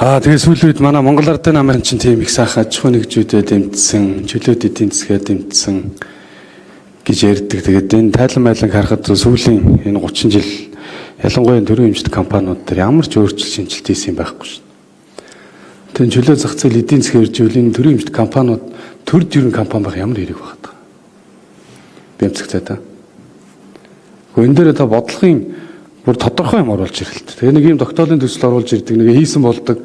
Тэгээ сүүлийн үед манай Монгол Ардын намын чинь тийм их сайхан аж ахуйн нэгжүүдэд дэмжсэн, чөлөөт эдийн засгаа дэмжсэн гэж ярьдаг. Тэгээд энэ тайлан майлан харахад сүүлийн энэ 30 жил ялангуяа төрийн хэмжээний компаниуд дээр ямар ч өөрчлөлт шинжилт хийсэн юм байхгүй шүү. Тэгээд чөлөө зах зээл эдийн засгийн хөгжүүл энэ төрийн хэмжээний компаниуд төр дөрвөн компани байх ямар хэрэг байна. Бэмцэгтэй та. Энэ дээр та бодлогын бүр тодорхой юм оруулж ирэлт. Тэгээ нэг юм тогтоолын төсөл оруулж ирдэг, нэг хийсэн болдог,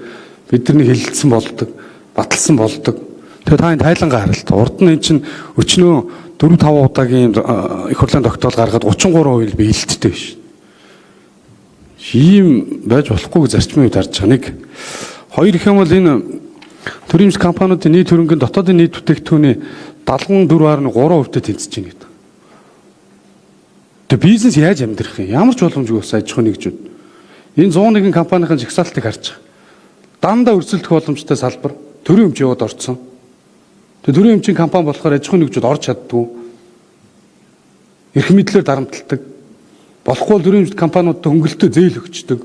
бидний хэлэлцсэн болдог, баталсан болдог. Тэгээ та энэ тайлангаа харалт. Урд нь эн чинь өчнөө 4-5 удаагийн их хурлын тогтоол гаргаад 33% биелэлттэй биш. Ийм байж болохгүй зарчмын үед харж байгаа. Нэг хоёр их юм бол энэ төрийн компаниудын нийт хөрөнгөний дотоодын нийт бүтээгдэхүүний 74.3%-тэй тэнцэж байна гэдэг. Тэгээ бизнес яаж амьдрах юм? Ямар ч боломжгүй бас аж ахуйн нэгжүүд. Энэ 101 компанийн жагсаалтыг харж байгаа. Дандаа өрсөлдөх боломжтой салбар төрийн хэмжээ яваад орцсон. Тэгээ төрийн хэмжээний компани болохоор аж ахуйн нэгжүүд орж чаддгүй. Эрх мэдлээр дарамталдаг. Болохгүй бол төрийн хэмжээний компаниудад хөнгөлөлтөө зээл өгчдөг.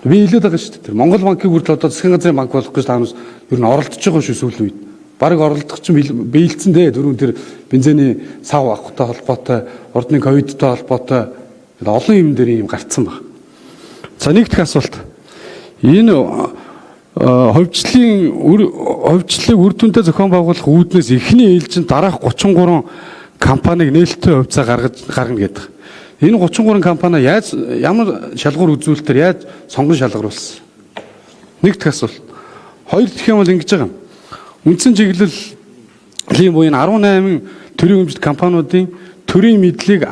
Би хэлээд байгаа шүү дээ. Монгол банкыг хүртэл одоо засгийн газрын банк болох гэж таанаас ер нь оролдож байгаа шүү сүүлийн үед. Бараг оролдох чинь биелцэн дээ. Дөрөв тэр бензиний сав авахтай холбоотой, ордны ковидтай холбоотой олон юм дээр юм гарцсан баг. За нэг дэх асуулт. Энэ ховжлын ховжлыг үр дүндээ зохион байгуулах үүднээс эхний ээлжинд дараах 33 компаниг нээлттэй хувьцаа гаргана гэдэг. Энэ 33 компани яаж ямар шалгуур үзүүлэлтээр яаж сонгон шалгаруулсан? Нэг дэх асуулт. Хоёр дэх юм бол ингэж байгаа. Үндсэн чиглэлийн буюу 18 төрийн хэмжээний компаниудын төрийн мэдлийн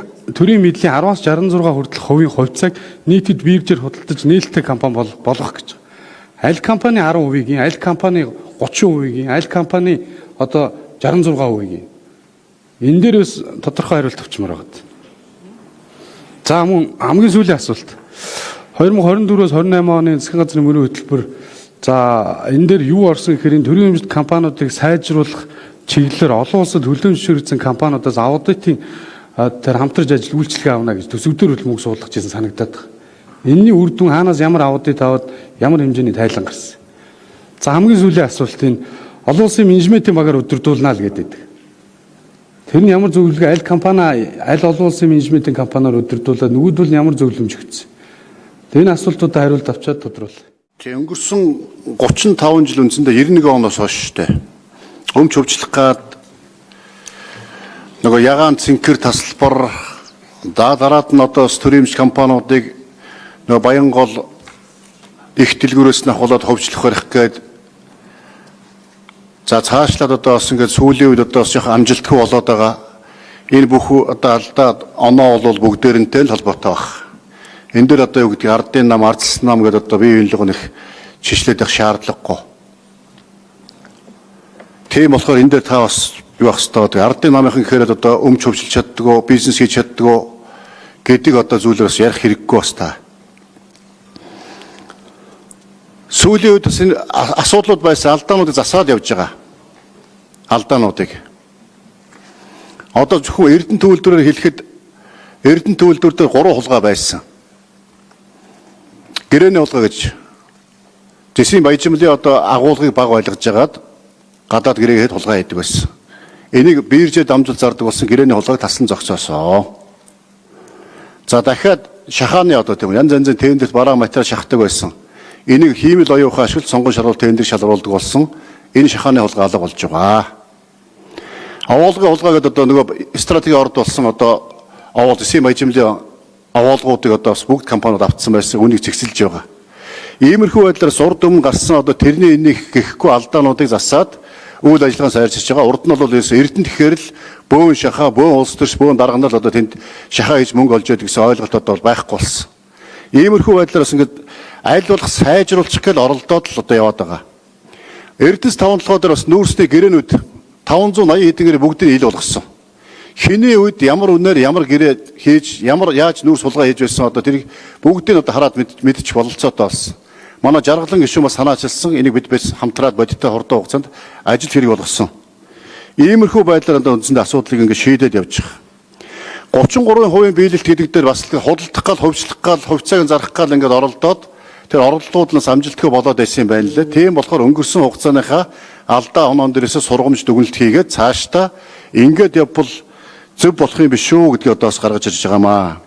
10-аас 66% хүртэлх хувийн хувьцааг нийтэд биеgjээр худалдаж нээлттэй компани болгох гэж. Аль компани 10%-ийн, аль компани 30%-ийн, аль компани одоо 66%-ийн. Энэ дээр бас тодорхой хариулт авчмаар байгаа. За мөн хамгийн сүүлийн асуулт. 2024-өөс 28 оны засгийн газрын мөрийн хөтөлбөр за энэ дээр юу орсон гэхээр энэ төрийн хэмжээний компаниудыг сайжруулах чиглэлээр олон улсад хөлөө зөвшөөрсөн компаниудаас аудитын тэр хамтарч ажил үйлчлэгээ авна гэж төсөвдөр хөтөлмөг суулгаж ирсэн санагдаад байна. Энэний үр дүн хаанаас ямар аудит аваад ямар хэмжээний тайлан гарсан. За хамгийн сүүлийн асуулт энэ олон улсын менежментийн багаар өдөрдүүлнэ л гэдэг. Тэр нь ямар зөвлөгөө аль компани аль олон улсын менежментийн компаниар өдөрдүүлээд нөгөөдөл нь ямар зөвлөмж өгсөн. Энэ асуултуудад хариулт авчаад тодруулъя. Өнгөрсөн 35 жил үндсэндээ 91 оноос хойш шүү дээ. Өмч хөвчлөх гад нөгөө ягаан цэнхэр тасалбар дараад нь одоо төрийн компаниудыг нөгөө Баянгол их дэлгүүрээс нь ахуулаад хөвчлөх барих гээд за цаашлаад одоо бас ингээд сүүлийн үед одоо бас их амжилтгүй болоод байгаа. Энэ бүх одоо алдаа оноо бол бүгдээрэнтэй л холбоотой байна. Энэ дээр одоо юу гэдэг ардын нам, ардсан нам гэдэг одоо бие биенлэг нэг чиглэлд их шаардлагагүй. Тийм болохоор энэ дээр та бас юу ах хэвээр ардын намынхан гэхээр одоо өмч хөвчлж чаддгүй, бизнес хийж чаддгүй гэдэг одоо зүйлээс ярих хэрэггүй бас та. Сүүлийн үед бас энэ асуудлууд байсан алдаануудыг засаад явж байгаа. Алдаануудыг. Одоо зөвхөн Эрдэнэ төвлөрөөр хэлэхэд Эрдэнэ төвлөрөөр дээр 3 хулгай байсан. Гэрээний хулгай гэж Тэсийн баяжмлын одоо агуулгыг баг байлгаж жагаад гадаад гэрээгээд хулгай хийдэг байсан. Энийг биержээ дамжуул зардаг болсон гэрээний хулгайг тасан зогсоосоо. За дахиад шахааны одоо тийм янз янзын тендерт бараа материал шахдаг байсан. Энийг хиймэл оюухан ашиглаж сонгон шалгуул тендер шалгуулдаг болсон. Энэ шахааны хулгай алга болж байгаа. Агуулгын хулгай гэдэг одоо нөгөө стратеги орд болсон одоо аваад Тэсийн баяжмлын агуулгуудыг одоо бүгд компаниуд автсан байсан. Үнийг зэгсэлж байгаа. Иймэрхүү байдлаар урд өмнө гарсан одоо тэрний энийг гэхгүй алдаануудыг засаад үйл ажиллагаа сайжирч байгаа. Урд нь бол Эрдэнэ тэгэхээр л бөөн шахаа, бөөн улс төрч, бөөн дарганал одоо тэнд шахаа хийж мөнгө олж яадаг гэсэн ойлголт одоо байхгүй болсон. Иймэрхүү байдлаар бас ингээд аль болох сайжруулах гэл оролдоод л одоо яваад байгаа. Эрдэнэс 5 толгой дээр бас нүүрсний гэрээнүүд 580 хэдэн гэрээ бүгдийг ил болгосон. Хиний үед ямар үнээр ямар гэрээ хийж ямар яаж нүүрс сулгаа хийж байсан одоо тэрийг бүгдийг одоо хараад мэдчих бололцоотой болсон. Манай жаргалан гишүүн бас санаачилсан энийг бид хамтраад бодиттой хурдан хугацаанд ажил хэрэг болгосон. Иймэрхүү байдлаар одоо үндсэндээ асуудлыг ингээд шийдээд явж байгаа. 33% биелэлт гэдэг дээр бас худалдах гал хувьчлах гал хувьцааг зарах гал ингээд оролдоод тэр оролдлууд нь амжилтгүй болоод байсан юм байна лээ. Тийм болохоор өнгөрсөн хугацааныхаа алдаа оноон дээрээс сургамж дүгнэлт хийгээд цаашдаа ингээд явбал зөв болох юм биш үү гэдгийг одоо бас гаргаж ирж байгаамаа.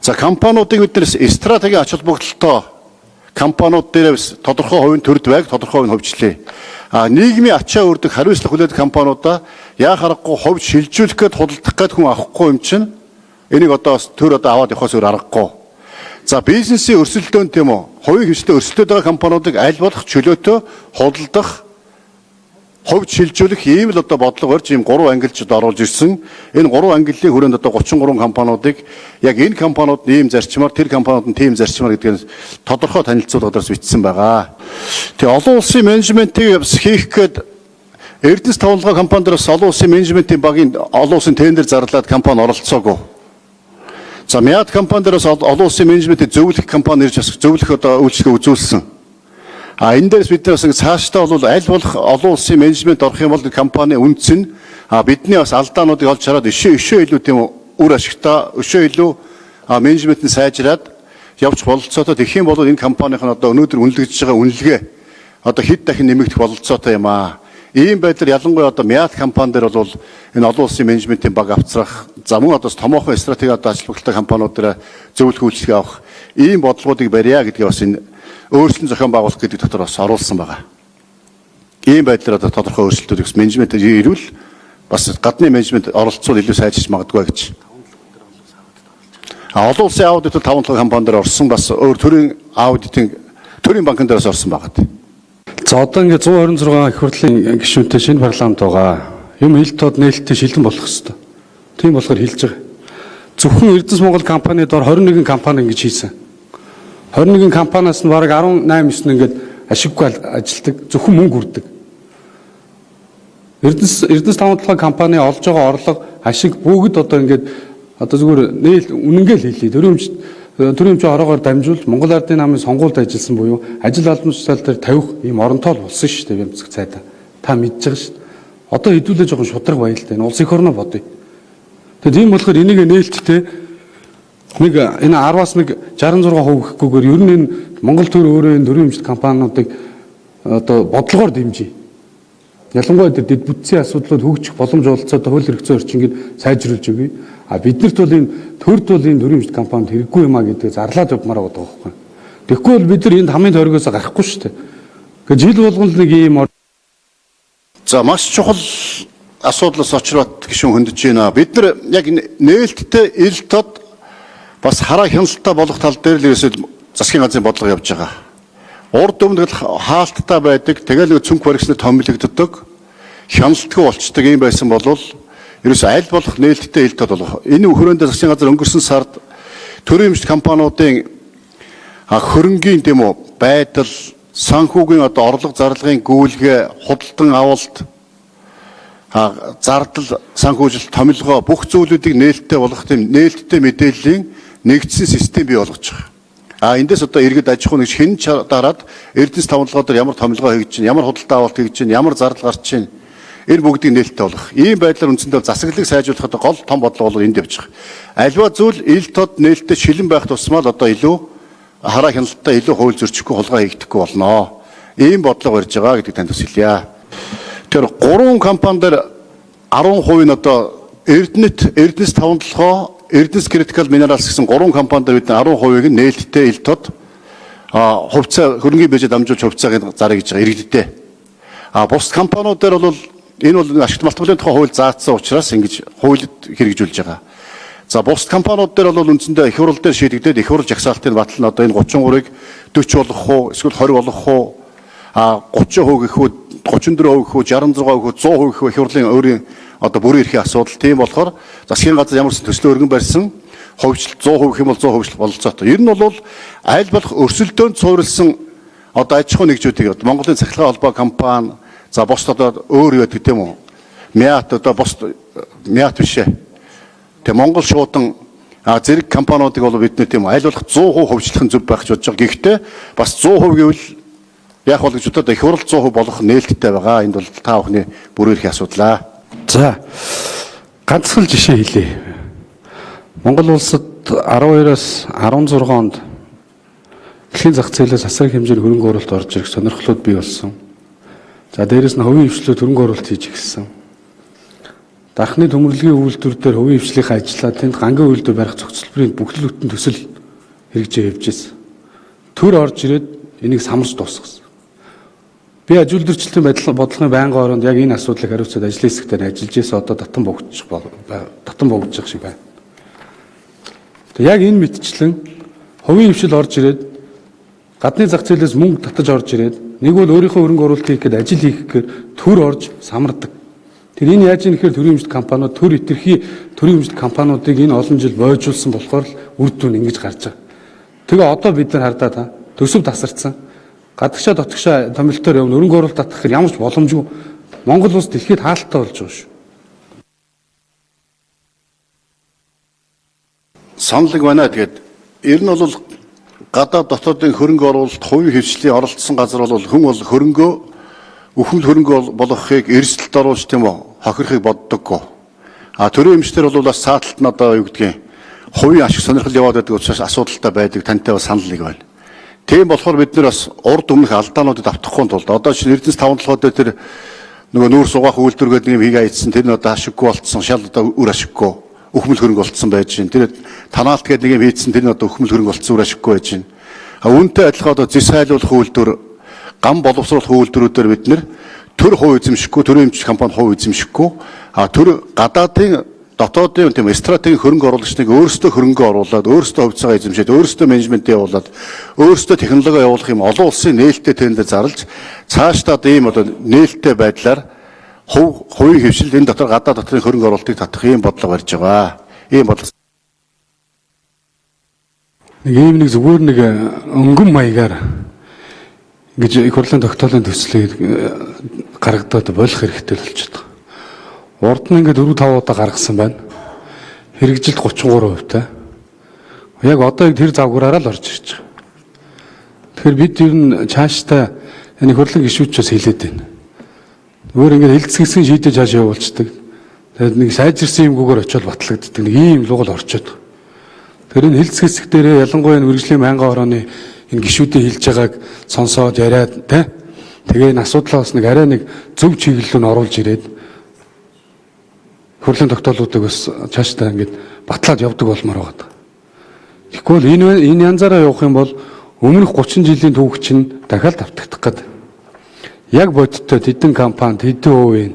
За компаниудыг биднээс стратегийн ач холбогдолтой компаниуд дээрээс тодорхой хувийн төрд байг тодорхой хувийн хөвчлээ. Нийгмийн ачаа өрдөг хариуцлага хүлээдэг компаниудаа яа харахгүй хувьд шилжүүлэх гээд худалдах гээд хүн авахгүй юм чинь энийг одоо төр одоо аваад явахаас өөр аргагүй. За бизнесийн өрсөлдөөн тийм үү? Хувийн хвшилтэд өрсөлдөж байгаа компаниудыг аль болох чөлөөтэй худалдах, хувьд шилжүүлэх ийм л одоо бодлого барьж ийм 3 ангилчд оруулж ирсэн. Энэ 3 ангиллын хүрээнд одоо 33 компаниудыг яг энэ компаниуд ийм зарчмаар, тэр компаниуд нь тийм зарчмаар гэдгийг тодорхой танилцуулгадаас бичсэн байгаа. Тэгээ олон улсын менежментийг хийх гээд Эрдэнэс тавталгаа компаниудаас олон улсын менежментийн багийн олон улсын тендер зарлаад компани оролцоогүй. За мяд компаниудаас олон улсын менежментийг зөвлөх компани ирж бас зөвлөх одоо үйлчлэгээ үзүүлсэн. Энэ дээрс бид бас цаашдаа бол аль болох олон улсын менежмент орох юм бол компани үндэс нь бидний бас алдаануудыг олж хараад өшөө илүү тийм үр ашигтай өшөө илүү менежмент нь сайжраад явж бололцоотой тэгэх юм бол энэ компанийн одоо өнөөдөр үнэлэгдэж байгаа үнэлгээ одоо хэд дахин нэмэгдэх бололцоотой юм аа. Ийм байдлаар ялангуяа одоо мяд компани дээр бол энэ олон улсын менежментийн баг авцрах за мөн одоо томоохон стратеги одоо ач холбогдолтой компаниуд дээр зөвлөх үйлчлэгээ авах ийм бодлогуудыг барья гэдгийг бас энэ өөрчлөлт зохион байгуулах гэдэг дотор бас оруулсан байгаа. Ийм байдлаар одоо тодорхой өөрчлөлтүүд ихс менежмент ирвэл бас гадны менежмент оролцвол илүү сайжирч магадгүй гэж. Олон улсын аудит 5 компани дээр орсон бас өөр төрийн аудитын төрийн банкн дээрээс орсон байгаа. За одоо ингээд 126 их хурлын гишүүнтэй шинэ парламент байгаа. Юм хил тод нээлттэй шилэн болох хэвээр. Тийм болохоор хэлж байгаа. Зөвхөн Эрдэнэс Монгол компани дор 21 компани ингэж хийсэн. 21 компаниас нь бараг 18-9 нь ингээд ашиггүй ажилдаг, зөвхөн мөнгө хүрдэг. Эрдэнэс тавталгаа компани олж байгаа орлого, ашиг бүгд одоо ингээд одоо зүгээр нээлт үнэнгээл хэлье. Төрөмч ороогоор дамжуулж Монгол Ардын намын сонгуульд ажилласан буюу ажил албан тушаал дээр тавих ийм оронтой л болсон шүү дээ Бямцэг цайдаа. Та мэдж байгаа шүү дээ. Одоо хэдүүлээ жоохон шудраг баял л дээ. Энэ улс их орноо бодъё. Тэгээд ийм болохоор энийг нээлттэй нэг энэ 10-аас нэг 66% гэхгүйгээр ер нь энэ Монгол төр өөрөө энэ төрөмч компаниудыг одоо бодлогоор дэмжиж. Ялангуяа дэд бүтцийн асуудлууд хөгжих боломж олцоод хууль эрх зүйн орчиныг сайжруулж өгье. Биднэрт бол энэ төрд бол энэ төрөмч компанид хэрэггүй юмаа гэдэг зарлаад явмаар байгаа байхгүй. Тэгэхгүй бол бид нар энд хамгийн тойрогоос гарахгүй шүү дээ. Гэхдээ жил болгоно нэг ийм за маш чухал асуудлаас очроод гишүүн хөндөж байна. Бид нар яг нээлттэй ил тод бас хараа хяналттай болох тал дээр л ерөөсөө засгийн газрын бодлого явж байгаа. Урд өмнөд хаалттай байдаг, тэгэл нэг цүнх баригчнад томилогддог, хяналтгүй болчдөг юм байсан бол ерөөсөө аль болох нээлттэй ил тод болох. Энэ хүрээндээ засгийн газар өнгөрсөн сард төрөмч компаниудын хөрөнгийн тийм үү байдал, санхүүгийн одоо орлого зарлагын гүйлгээ, худалдан авалт, зардал, санхүүжилт, томилгоо бүх зүйлүүдийг нээлттэй болгох тийм нээлттэй мэдээллийн нэгдсэн систем бий болгож байгаа. Эндээс одоо иргэд аж ахуй нэгж хэн дараад Эрдэнэс тавталгаа дээр ямар томилгоо хийж чинь, ямар худалдаа авалт хийж чинь, ямар зардал гарч чинь энэ бүгдийг нээлттэй болгох. Ийм байдлаар үндсэндээ засаглалыг сайжруулахад гол том бодлого бол энд явж байгаа. Альва зүйл ил тод нээлттэй шилэн байх тусмаа л одоо илүү хараа хяналттай илүү хууль зөрчихгүй хулгай хийгдэхгүй болно. Ийм бодлого барьж байгаа гэдгийг танд төсөлье. Тэр 3 компани дээр 10% нь одоо Эрдэнэс тавталгаа, Эрдэнэс Critical Minerals гэсэн 3 компани дээр бид 10%-ийг нээлттэй ил тод хувьцаа хөрөнгөний бэжэд дамжуулж хувьцааг зарыг гэж байгаа иргэдтэй. Бус компаниуд дээр бол энэ бол ашигт малтмалын тухай хууль заасан учраас ингэж хуулид хэрэгжүүлж байгаа. За бус компаниуд дээр бол үндсэндээ их хурл дээр шийдэгдээд их хурл жагсаалтын батал нь одоо энэ 33-ыг 40 болгох уу, эсвэл 20 болгох уу, 30% гэх үү, 34% гэх үү, 66% гэх үү, 100% гэх үү их хурлын өөрийн одоо бүрийн эрхийн асуудал. Тийм болохоор засгийн газар ямар ч төсөл өргөн барьсан хувьчлал 100% гэх юм бол 100% бололцоотой. Ер нь бол аль болох өрсөлдөөнд суурилсан одоо аж ахуй нэгжүүдийг Монголын цахилгаан холбоо компани за бос одоо өөр юу гэдэг тийм үү? Мяат одоо бос мяат биш ээ. Тэг Монгол шуудан зэрэг компаниудыг бол бид нэ тийм аль болох 100% хөвчлөх нь зөв байх гэж бодож байгаа. Гэхдээ бас 100% гэвэл яг бол гэж бодоод их хурл 100% болох нээлттэй байгаа. Энд бол та бүхний бүрийн эрхийн асуудлаа. За ганцхан жишээ хэлье. Монгол улсад 12-аас 16 онд Дэлхийн зах зээлээс асар их хэмжээний хөрөнгө оруулалт орж ирэх сонирхлууд бий болсон. За дээрэс нь хувийн хвшлүүд хөрөнгө оруулалт хийж эхэлсэн. Дархны төмөрлөгийн үйлдвэр дээр хувийн хвшлийн ажиллаа тэнд гангийн үйлдвэр барих зохицолборын бүхэл бүтэн төсөл хэрэгжиж явж байсан. Төр орж ирээд энийг самарч дуусгасан. Би аж үйлдвэрчлэлийн бодлогын байнгын оронд яг энэ асуудлыг хариуцаад ажлын хэсгээр ажиллаж байсан одоо татан богдчих шиг байна. Яг энэ мэтчлэн хувийн хвшил орж ирээд гадны зах зээлээс мөнгө татаж орж ирээд нэг бол өөрийнхөө хөрөнгө оруулалт хийх гээд ажил хийх гээд төр орж самардаг. Тэр энэ яаж юм гэхээр төрийн өмчт компаниуд төр итерхий төрийн өмчт компаниудыг энэ олон жил бойжуулсан болохоор л үр дүн ингэж гарч байгаа. Тэгээ одоо бид нар хардаа та төсөв тасарсан. Гадагшаа дотгошоо томилтоор явна хөрөнгө оруулалт татах хэрэг ямар ч боломжгүй. Монгол улс дэлхийд хаалттай болж байгаа шүү. Саналыг байна. Тэгээд ер нь бол гадаад дотоодын хөрөнгө оруулалт, хувийн хвшлийн оролцсон газар бол хүн бол хөрөнгөө өхмөл хөрөнгө болгохыг эрсдэлд оруулж тийм үү хохирохыг боддоггүй. Төрийн эмчтэр бол бас цааталт нь одоо юу гэдгийг хувийн ашиг сонирхол яваад байдаг учраас асуудалтай байдаг тантай бас санал нэг байна. Тийм болохоор бид нар бас урд өмнөх алдаануудад автахгүй тулд одоо чинь Эрдэнэс 5-7 дээр тэр нөгөө нүүр сугаах үйлдвэр гэдэг юм хийгээ ийдсэн тэр нь одоо ашиггүй болцсон шал одоо үр ашиггүй өхмөл хөрөнгө болцсон байж байна. Тэр танаалт гэдэг нэг юм хийдсэн тэр нь одоо өхмөл хөрөнгө болцсон үр ашиггүй байж байна. Үүнтэй адилхан одоо зэс хайлуулах үйлдвэр гам боловсруулах үйлдвэрүүдээр бид нэр төр хувь эзэмшихгүй төрийн эмч компани хувь эзэмшихгүй төр гадаадын дотоодын тийм стратегийн хөрөнгө оруулагчдыг өөрсдөө хөрөнгө оруулаад өөрсдөө хувьцаагаа эзэмшээд өөрсдөө менежментээ явуулаад өөрсдөө технологи явуулах юм олон улсын нээлттэй тэнд зарлж цаашдаа ийм одоо нээлттэй байдлаар хувийн хвшил энэ дотор гадаад дотрын хөрөнгө оруулалтыг татах ийм бодлого барьж байгаа. Ийм бодлого нэг зүгээр нэг өнгөн маягаар гэж их хурлын тогтоолын төслийг гаргадаад болох хэрэгтэй л болчиход байгаа. Урд нь ингээд 4-5 удаа гаргасан байна. Хэрэгжилт 33%-тай. Яг одоо яг тэр завгаараа л орж ирж байгаа. Тэгэхээр бид ер нь цаашдаа энэ хурлын гишүүдчээс хэлээд байна. Өөр ингээд хэлцгэсгэн шийдэж цааш явуулцдаг. Тэгээд нэг сайжирсан юмгүйгээр очиод батлагддаг. Нэг ийм лугал орчод байгаа. Тэр энэ хэлцгэсг дээрээ ялангуяа мэргэжлийн байнгын орооны энэ гишүүдийн хэлж байгааг сонсоод яриад тэгээ энэ асуудлаа бас нэг арай нэг зөв чиглэл рүү оруулж ирээд хурлын тогтоолуудыг бас цаашдаа ингээд батлаад явдаг болмоор байгаа. Тэгэхгүй энэ янзаараа явах юм бол өмнөх 30 жилийн түүх чинь дахиад давтагдах гэдэг. Яг бодиттой тэдэн компанид хэдэн хувийн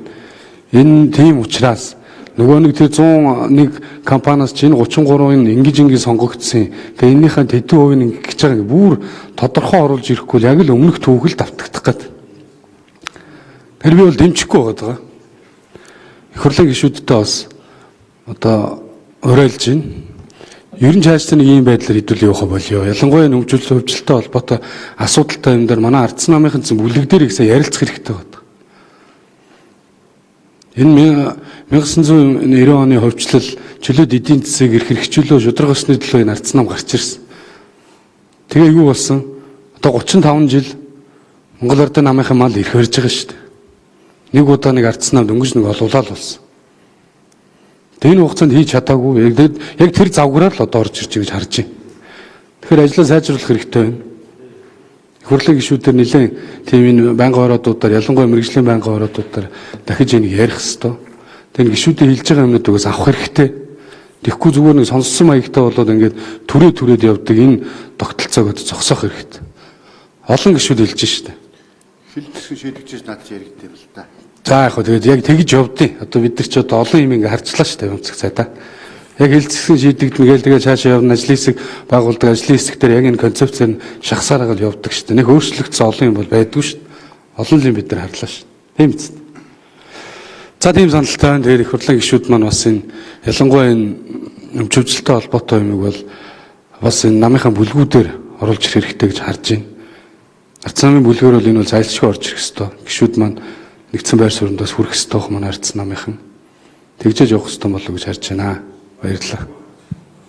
энэ тийм учраас нөгөө нэг тэр 101 компаниас чинь 33-ын ингэж сонгогдсон. Тэгээ энэнийхэн тэдэн хувийн ингэж байгаа бүр тодорхой оруулж ирэхгүй яг л өмнөх түүхэл давтагдах гэдэг. Тэр би бол дэмжихгүй байгаа. Их хурлын гишүүдтэй бас одоо уриалж байна. Ер нь цаашдаа нэг ийм байдлаар хэдүүл явах болёо. Ялангуяа нөхцөл хөвчлөлтэй холбоотой асуудалтай юм дээр манай ардсан намынхан бүлэг дээр их сайн ярилцах хэрэгтэй байна. Энэ 1990 оны хөвчлөл чөлөөт эдийн засгийг эрх хэрэгжүүлөө шударгасны төлөө энэ ардсан нам гарч ирсэн. Тэгээ юу болсон? Одоо 35 жил Монгол Ардын намынхан мал эрх барьж байгаа шүү дээ. Нэг удаа нэг ардсан намд өнгөж нэг олуулаад болсон. Энэ хугацаанд хийж чадаагүй. Яг тэр завгаараар л одоо орж ирж байгаа гэж харж байна. Тэгэхээр ажлаа сайжруулах хэрэгтэй байна. Их хурлын гишүүдээр нэлээд тийм энэ байнгын ороодуудаар ялангуяа мэргэжлийн байнгын ороодуудаар дахиж энийг ярих хэрэгтэй. Тэр гишүүдийн хэлж байгаа юмнуудаас авах хэрэгтэй. Тэгэхгүй зүгээр нэг сонссон маягтай болоод ингээд түрээд явдаг энэ тогтолцоог зогсоох хэрэгтэй. Олон гишүүд хэлж штэ. Хилдсэн шийдвэрчээс надад яригдсан юм л да. За яг хөө тэгээд яг тэгж явдیں۔ Одоо бид нар ч одоо олон юм ингээ харчлаа шүү дээ өмцөх цайдаа. Яг хэлцсэн шийдэгдэнгээл тэгээ цаашаа явна ажлын хэсэг байгуулдаг ажлын хэсгээр яг энэ концепцээр нь шахсаар гал явдаг шүү дээ. Нэг өөрчлөгдсөн олон юм бол байдгүй шүү дээ. Олон юм бид нар харлаа шүү дээ. Тийм биз. За тийм саналтай байна. Тэгээд их хурлын гишүүд маань бас энэ ялангуяа энэ өмчөвчлөлтэй холбоотой юмыг бол бас энэ намынхаа бүлгүүдээр оруулж ирэх хэрэгтэй гэж харж байна. Ардсан намын бүлгээр бол энэ бол зайлшгүй орж ирэх хэрэгтэй. Гишүүд маань нэгдсэн байр суурьндаас хүрэх ёстой хүмүүс манай ардсан намынхан тэгжээж явах ёстой болов уу гэж харж байна. Баярлалаа.